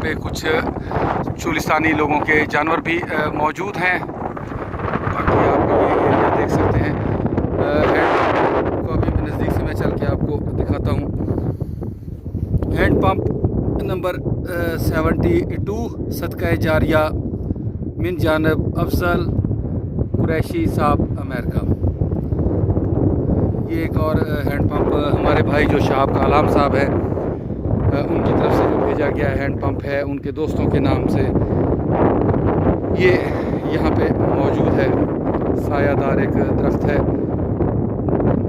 पे कुछ चोलिस्तानी लोगों के जानवर भी मौजूद हैं। बाकी आप ये एरिया देख सकते हैं। हैंड को अभी नज़दीक से मैं चल के आपको दिखाता हूँ। हैंड पंप नंबर 72 सदका जारिया मिन जानब अफजल कुरैशी साहब अमेरिका। ये एक और हैंड पंप हमारे भाई जो शाहब कालाम साहब है उनकी तरफ से जो भेजा गया हैंड पंप है, उनके दोस्तों के नाम से ये यहाँ पे मौजूद है। सायादार एक दरख्त है,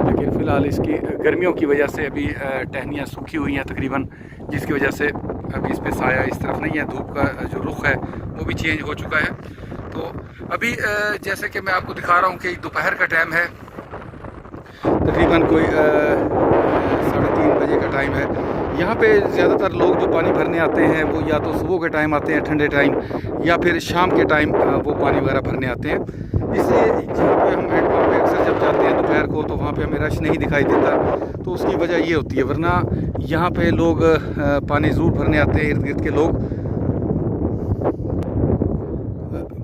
लेकिन फ़िलहाल इसकी गर्मियों की वजह से अभी टहनियाँ सूखी हुई हैं तकरीबन, जिसकी वजह से अभी इस पे साया इस तरफ नहीं है। धूप का जो रुख है वो भी चेंज हो चुका है। तो अभी जैसे कि मैं आपको दिखा रहा हूँ कि दोपहर का टाइम है, तकरीबन कोई 3:30 बजे का टाइम है। यहाँ पे ज़्यादातर लोग जो पानी भरने आते हैं वो या तो सुबह के टाइम आते हैं ठंडे टाइम, या फिर शाम के टाइम वो पानी वगैरह भरने आते हैं। इसलिए जहाँ पे हम हैंड पंप पे अक्सर जब जाते हैं दोपहर को तो वहाँ पे हमें रश नहीं दिखाई देता, तो उसकी वजह ये होती है। वरना यहाँ पे लोग पानी ज़रूर भरने आते हैं, इर्द गिर्द के लोग।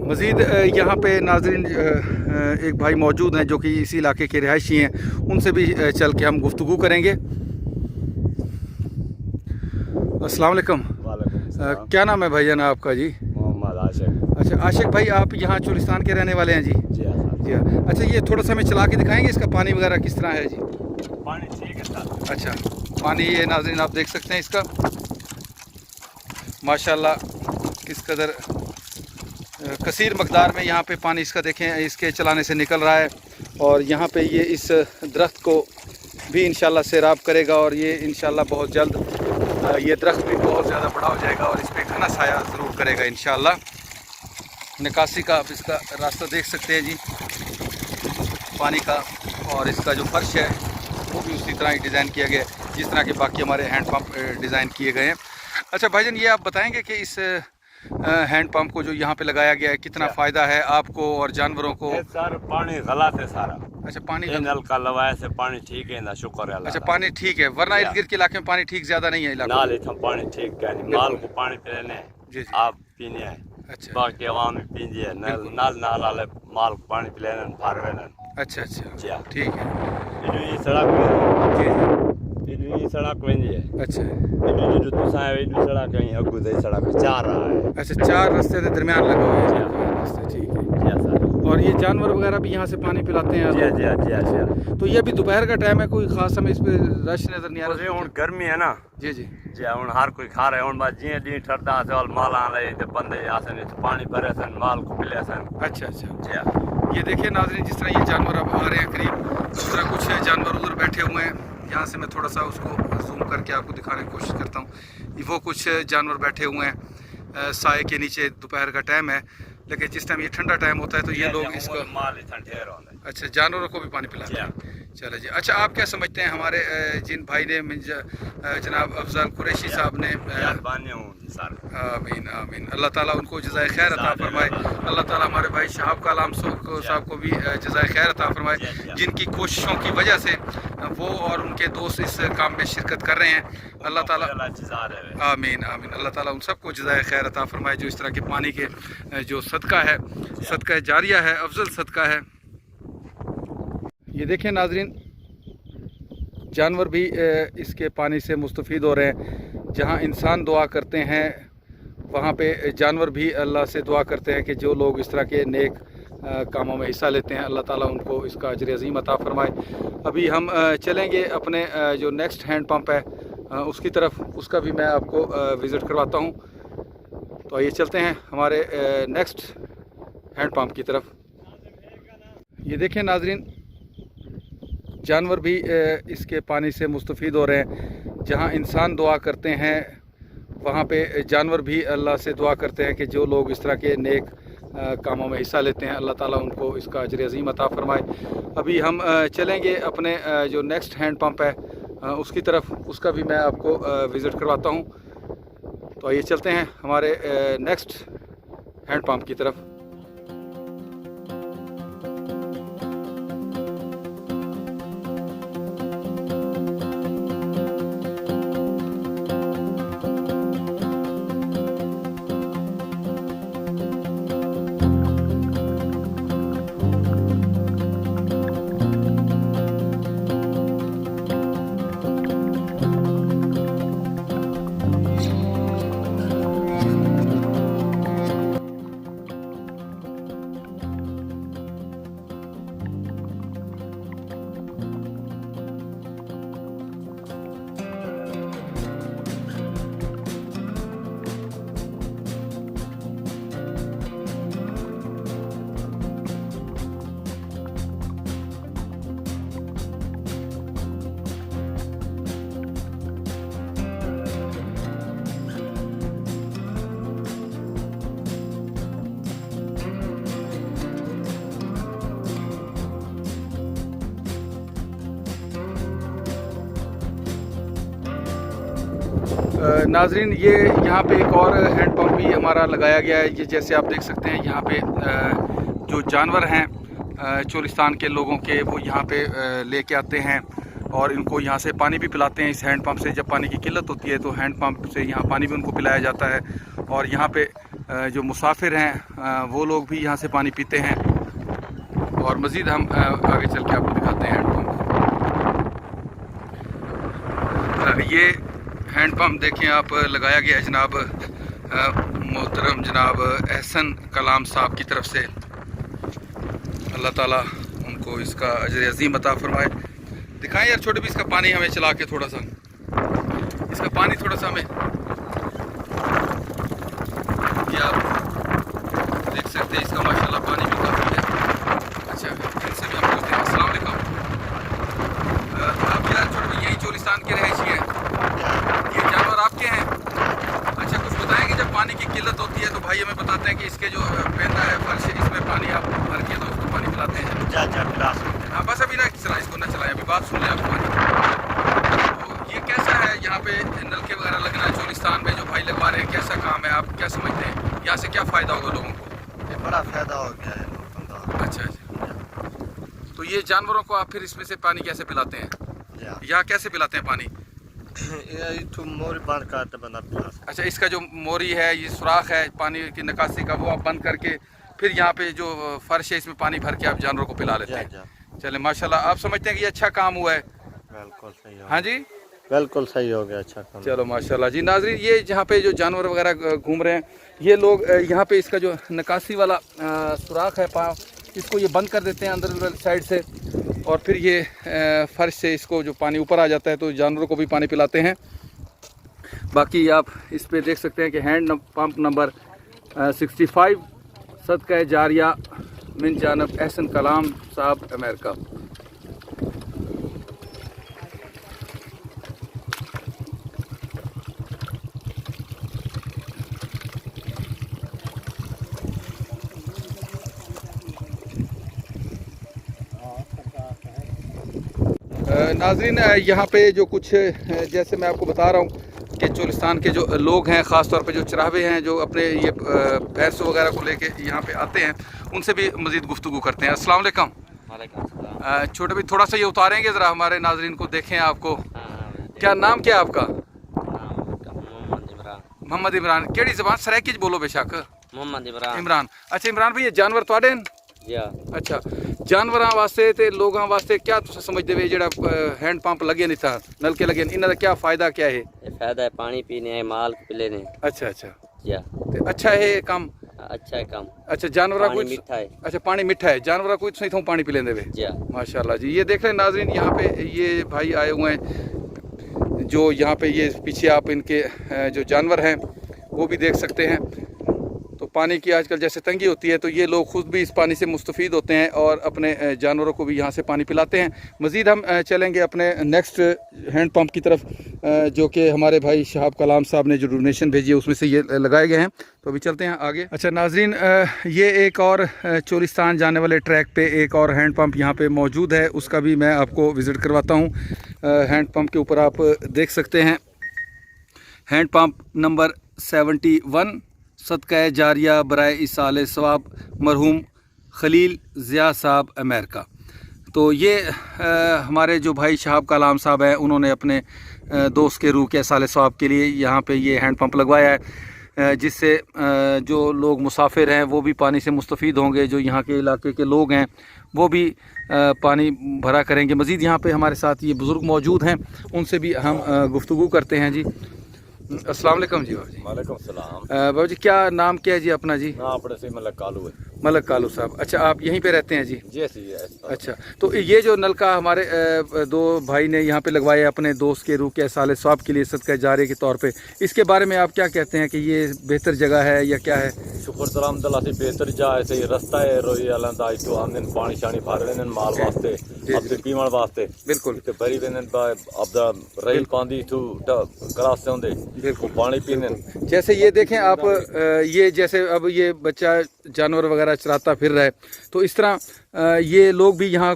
मज़ीद यहाँ पे नाज़रीन एक भाई मौजूद हैं जो कि इसी इलाके के रिहायशी हैं, उनसे भी चल के हम गुफ्तगू करेंगे। अस्सलाम वालेकुम। क्या नाम है भाईजान आपका जी? मोहम्मद आशिक। अच्छा आशिक भाई, आप यहाँ चोलिस्तान के रहने वाले हैं जी? जी हाँ। जी हाँ। अच्छा, ये थोड़ा सा हमें चला के दिखाएंगे इसका पानी वगैरह किस तरह है जी? पानी ठीक है सर। अच्छा, पानी ये नाज़रीन आप देख सकते हैं इसका, माशाल्लाह किस कदर कसीर मकदार में यहाँ पे पानी इसका देखें इसके चलाने से निकल रहा है। और यहाँ पे ये इस दरख्त को भी इंशाल्लाह सैराब करेगा, और ये इंशाल्लाह बहुत जल्द ये दरख्त भी बहुत ज़्यादा बड़ा हो जाएगा और इस पर घना साया ज़रूर करेगा इंशाल्लाह। निकासी का आप इसका रास्ता देख सकते हैं जी पानी का, और इसका जो फर्श है वो भी उसी तरह ही डिज़ाइन किया गया है जिस तरह के बाकी हमारे हैंड पंप डिज़ाइन किए गए हैं। अच्छा भाईजान, ये आप बताएंगे कि इस हैंड पंप को जो यहाँ पे लगाया गया है कितना फ़ायदा है आपको और जानवरों को? सर पानी गलत है सारा। अच्छा, पानी नल का लवाया से पानी ठीक है ना, शुक्र है। अच्छा, पानी ठीक है, वरना इर्द गिर्द के इलाके में पानी ठीक ज़्यादा नहीं है इलाके में। पानी ठीक है, माल को पानी पिलाने जी आप पीने है। अच्छा, बाकी आवाम पीजिए है, नाल वाले माल को पानी पिलाने फारवे। अच्छा अच्छा, ठीक है ये सड़क जी ये सड़क वेंदी है। अच्छा जो तुसा है ये सड़क कहीं अगू दे सड़क चार रहा है। अच्छा, 4 रास्ते के दरमियान लगा हुआ है रास्ते, ठीक है। जी सर। और ये जानवर वगैरह भी यहाँ से पानी पिलाते हैं? जी। तो ये भी दोपहर का टाइम है, कोई खास हमें इस पे रश नजर नहीं आ रहा? हुन गर्मी है ना जी जी हुन हर कोई खा रहे हुन बात जी डी ठरदा से और माल आ रहे थे बंदे आसन पानी भरे सन माल को पिले सन। अच्छा जी। ये देखिए नाज़रीन, जिस तरह ये जानवर अब आ रहे हैं करीब, उस तरह कुछ जानवर उधर बैठे हुए हैं। यहाँ से मैं थोड़ा सा उसको जूम करके आपको दिखाने की कोशिश करता हूँ। वो कुछ जानवर बैठे हुए हैं साए के नीचे, दोपहर का टाइम है, लेकिन जिस टाइम ये ठंडा टाइम होता है तो ये लोग इसको अच्छा जानवरों को भी पानी पिलाते हैं। चलो जी। अच्छा, आप क्या समझते हैं हमारे जिन भाई ने जनाब अफजल कुरैशी साहब ने, आमीन आमीन, अल्लाह ताला उनको जज़ाए खैर अता फरमाए। अल्लाह ताला हमारे भाई शाहब कालाम साहब को भी जज़ाए खैर अता फरमाए, जिनकी कोशिशों की वजह से वो और उनके दोस्त इस काम में शिरकत कर रहे हैं। अल्लाह ताला आमीन आमीन, अल्लाह ताला उन सबको जज़ाए खैर अता फरमाए जो इस तरह के पानी के जो सदका है, सदका जारिया है, अफजल सदका है। ये देखें नाजरीन, जानवर भी इसके पानी से मुस्तफ़ीद हो रहे हैं। जहाँ इंसान दुआ करते हैं वहाँ पे जानवर भी अल्लाह से दुआ करते हैं कि जो लोग इस तरह के नेक कामों में हिस्सा लेते हैं अल्लाह ताला उनको इसका अजर अज़ीम अता फ़रमाए। अभी हम चलेंगे अपने जो नेक्स्ट हैंड पंप है उसकी तरफ, उसका भी मैं आपको विज़िट करवाता हूँ। तो आइए चलते हैं हमारे नेक्स्ट हैंड पंप की तरफ। ये देखें नाजरीन, जानवर भी इसके पानी से मुस्तफ़ीद हो रहे हैं। जहाँ इंसान दुआ करते हैं वहाँ पे जानवर भी अल्लाह से दुआ करते हैं कि जो लोग इस तरह के नेक कामों में हिस्सा लेते हैं अल्लाह ताला उनको इसका अजर अज़ीम अता फ़रमाए। अभी हम चलेंगे अपने जो नेक्स्ट हैंड पंप है उसकी तरफ, उसका भी मैं आपको विज़िट करवाता हूँ। तो आइए चलते हैं हमारे नेक्स्ट हैंड पंप की तरफ। नाजरीन, ये यहाँ पे एक और हैंड पंप भी हमारा लगाया गया है। ये जैसे आप देख सकते हैं, यहाँ पे जो जानवर हैं चोलिस्तान के लोगों के, वो यहाँ पे लेके आते हैं और इनको यहाँ से पानी भी पिलाते हैं। इस हैंड पंप से जब पानी की किल्लत होती है तो हैंड पंप से यहाँ पानी भी उनको पिलाया जाता है। और यहाँ पे जो मुसाफिर हैं वो लोग भी यहाँ से पानी पीते हैं। और मज़ीद हम आगे चल के आपको दिखाते हैं हैंड पंप। ये हैंड पंप देखें आप, लगाया गया है जनाब मोहतरम जनाब एहसन कलाम साहब की तरफ से। अल्लाह ताला उनको इसका अजर अज़ीम अता फरमाए। दिखाएं यार छोटे भी इसका पानी हमें चला के, थोड़ा सा इसका पानी थोड़ा सा हमें, ये आप देख सकते हैं इसका माशाल्लाह पानी भी काफ़ी है। अच्छा, इनसे भी हम बोलते हैं अस्सलाम वालेकुम। आप यार छोटे भी यही चोलिस्तान के रहायशी हैं, ये जानवर आपके हैं? अच्छा, कुछ बताएंगे जब पानी की किल्लत होती है तो भाई हमें बताते हैं कि इसके जो पेंदा है फर्श, इसमें पानी आप भर के तो उसको पानी पिलाते हैं। हाँ बस अभी ना चलाएं, इसको ना चलाएं, अभी बात सुन लें आप हमारी। तो ये कैसा है यहाँ पे नलके वगैरह लगना है चोलिस्तान में, जो भाई लगवा रहे हैं, कैसा काम है, आप क्या समझते हैं? यहाँ से क्या फ़ायदा होगा लोगों को? ये बड़ा फायदा हो गया है। अच्छा अच्छा, तो ये जानवरों को आप फिर इसमें से पानी कैसे पिलाते हैं? यहाँ कैसे पिलाते हैं पानी? तो मोरी बंद करते बंदा पिला। अच्छा, इसका जो मोरी है, ये सुराख है पानी की निकासी का, वो आप बंद करके फिर यहाँ पे जो फर्श है इसमें पानी भर के आप जानवरों को पिला लेते हैं। चले माशाल्लाह, आप समझते हैं कि ये अच्छा काम हुआ है? बिल्कुल सही हो। हाँ जी, बिल्कुल सही हो गया, अच्छा काम। चलो माशाल्लाह जी। नाज़रीन, ये जहाँ पे जो जानवर वगैरह घूम रहे हैं, ये लोग यहाँ पे इसका जो निकासी वाला सुराख है इसको ये बंद कर देते हैं अंदर साइड से, और फिर ये फर्श से इसको जो पानी ऊपर आ जाता है तो जानवरों को भी पानी पिलाते हैं। बाकी आप इस पे देख सकते हैं कि हैंड पंप नंबर 65 सदका जारिया मिन जानब एहसन कलाम साहब अमेरिका। नाज़रीन, यहाँ पे जो कुछ जैसे मैं आपको बता रहा हूँ कि चोलिस्तान के जो लोग हैं, ख़ास तौर पे जो चरावे हैं, जो अपने ये भैंस वगैरह को लेके यहाँ पे आते हैं, उनसे भी मज़ीद गुफ्तगू करते हैं। अस्सलाम वालेकुम। छोटे भी थोड़ा सा ये उतारेंगे ज़रा, हमारे नाज़रीन को देखें आपको। क्या नाम क्या है आपका? मोहम्मद इमरान। केड़ी ज़बान सराइकी बोलो बेशक। मोहम्मद इमरान। अच्छा इमरान भाई, ये जानवर तुहाडे न? अच्छा, जानवरां वास्ते ते लोगां वास्ते क्या तुस समझदे वे जेड़ा हैंड पंप लगे ने था, नलके लगे ने, इन्हां दा क्या फायदा क्या है? फायदा है पानी पीने है, माल पिले ने। अच्छा अच्छा, या ते अच्छा है काम? अच्छा है काम। अच्छा, जानवरा कोई मीठा है। अच्छा, पानी मीठा है, जानवरा कोई सही थों पानी पी लेंदे वे। माशाल्लाह जी। ये देख रहे हैं नाज़रीन, यहाँ पे ये भाई आए हुए हैं, जो यहाँ पे ये पीछे आप इनके जो जानवर हैं वो भी देख सकते हैं। तो पानी की आजकल जैसे तंगी होती है तो ये लोग ख़ुद भी इस पानी से मुस्तफ़ीद होते हैं और अपने जानवरों को भी यहाँ से पानी पिलाते हैं। मज़ीद हम चलेंगे अपने नेक्स्ट हैंड पंप की तरफ, जो कि हमारे भाई शहाब कलाम साहब ने जो डोनेशन भेजी है उसमें से ये लगाए गए हैं। तो अभी चलते हैं आगे। अच्छा नाज़रीन, ये एक और चोलिस्तान जाने वाले ट्रैक पे एक और हैंड पंप यहाँ पे मौजूद है, उसका भी मैं आपको विज़िट करवाता हूँ। हैंड पंप के ऊपर आप देख सकते हैं हैंड पंप नंबर 71 सदका जारिया बराए इसाले सवाब मरहूम खलील ज़िया साहब अमेरिका। तो ये हमारे जो भाई शहाब कलाम साहब हैं, उन्होंने अपने दोस्त के रूह के इसाले सवाब के लिए यहाँ पे ये हैंड पंप लगवाया है, जिससे जो लोग मुसाफिर हैं वो भी पानी से मुस्तफ़ीद होंगे। जो यहाँ के इलाके के लोग हैं वो भी पानी भरा करेंगे। मज़ीद यहाँ पे हमारे साथ ये बुज़ुर्ग मौजूद हैं, उनसे भी हम गुफ्तगू करते हैं जी। अस्सलाम वालेकुम जी। वालेकुम सलाम। बाबू जी, क्या नाम क्या है जी अपना जी? अपने से मलक कालू है। मलक कालू साहब। अच्छा, आप यहीं पे रहते हैं जी? जी अच्छा, तो ये जो नलका हमारे दो भाई ने यहाँ पे लगवाया अपने दोस्त के रूह के साले सवाब के लिए सदका जारे के तौर पे, इसके बारे में आप क्या कहते हैं कि ये बेहतर जगह है या क्या है? शुक्र सलाम दल्ला से बेहतर जाए से रास्ता है रोई अलंदा तो आंदन पानी शानी भर देन माल वास्ते अपने पीवण वास्ते। बिल्कुल। ते भरी देन अब द रेल पांदी टू क्रास से होंदे बिल्कुल पानी पीने। जैसे ये देखें आप, ये जैसे अब ये बच्चा जानवर वगैरह चराता फिर रहा है, तो इस तरह ये लोग भी यहाँ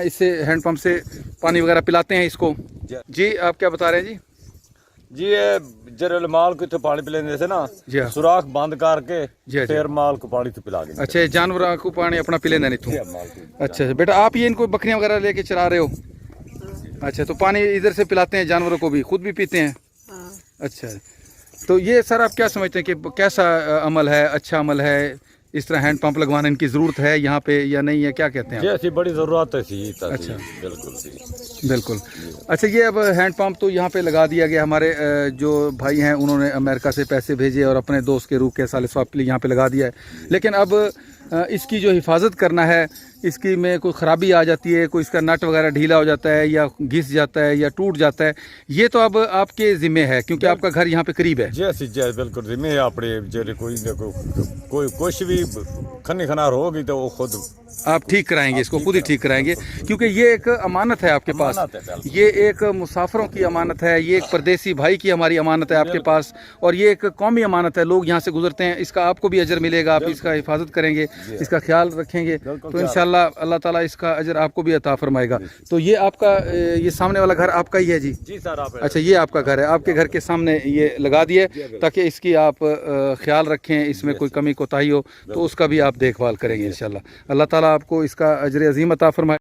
इससे हैंड पंप से पानी वगैरह पिलाते हैं इसको। जी, आप क्या बता रहे हैं जी? जी ये जरे माल को इतने पानी पिलाने से ना जी हाँ। सुराख बंद करके जी हाँ, जी फिर माल को पानी तो पिला देंगे। अच्छा, ये जानवर को पानी अपना पिले नहीं तू। माल को अच्छा बेटा, आप ये इनको बकरियां वगैरह लेके चला रहे हो? अच्छा, तो पानी इधर से पिलाते हैं जानवरों को भी, खुद भी पीते हैं? अच्छा, तो ये सर आप क्या समझते हैं कि कैसा अमल है, अच्छा अमल है? इस तरह हैंड पंप लगवाना इनकी ज़रूरत है यहाँ पे या नहीं है, क्या कहते हैं जी आप? ऐसी बड़ी ज़रूरत है सी। अच्छा। बिल्कुल सी। बिल्कुल। अच्छा, ये अब हैंड पंप तो यहाँ पे लगा दिया गया। हमारे जो भाई हैं उन्होंने अमेरिका से पैसे भेजे और अपने दोस्त के रूह के साले स्वाब के लिए यहाँ पे लगा दिया है। लेकिन अब इसकी जो हिफाजत करना है, इसकी में कोई ख़राबी आ जाती है, कोई इसका नट वगैरह ढीला हो जाता है या घिस जाता है या टूट जाता है, ये तो अब आपके ज़िम्मे है क्योंकि आपका घर यहाँ पे करीब है। जी ऐसी जी बिल्कुल जिम्मे है अपने जेरे कोई कुछ भी खन्नी खनार होगी तो वो खुद आप ठीक कराएंगे, इसको खुद ही ठीक कराएंगे क्योंकि ये एक अमानत है आपके पास, ये एक मुसाफिरों की अमानत है, ये एक परदेसी भाई की हमारी अमानत है आपके पास, और ये एक कौमी अमानत है। लोग यहाँ से गुजरते हैं, इसका आपको भी अजर मिलेगा, आप इसका हिफाजत करेंगे, इसका ख्याल रखेंगे तो इंशाल्लाह अल्लाह ताला इसका अजर आपको भी अता फरमाएगा। तो ये आपका ये सामने वाला घर आपका ही है जी? जी सर आप। अच्छा, ये आपका घर है, आपके घर के सामने ये लगा दिए ताकि इसकी आप ख्याल रखें, इसमें कोई कमी कोताही हो तो उसका भी आप देखभाल करेंगे इंशाल्लाह। अल्लाह ताला आपको इसका अजर अजीम अता फरमाए।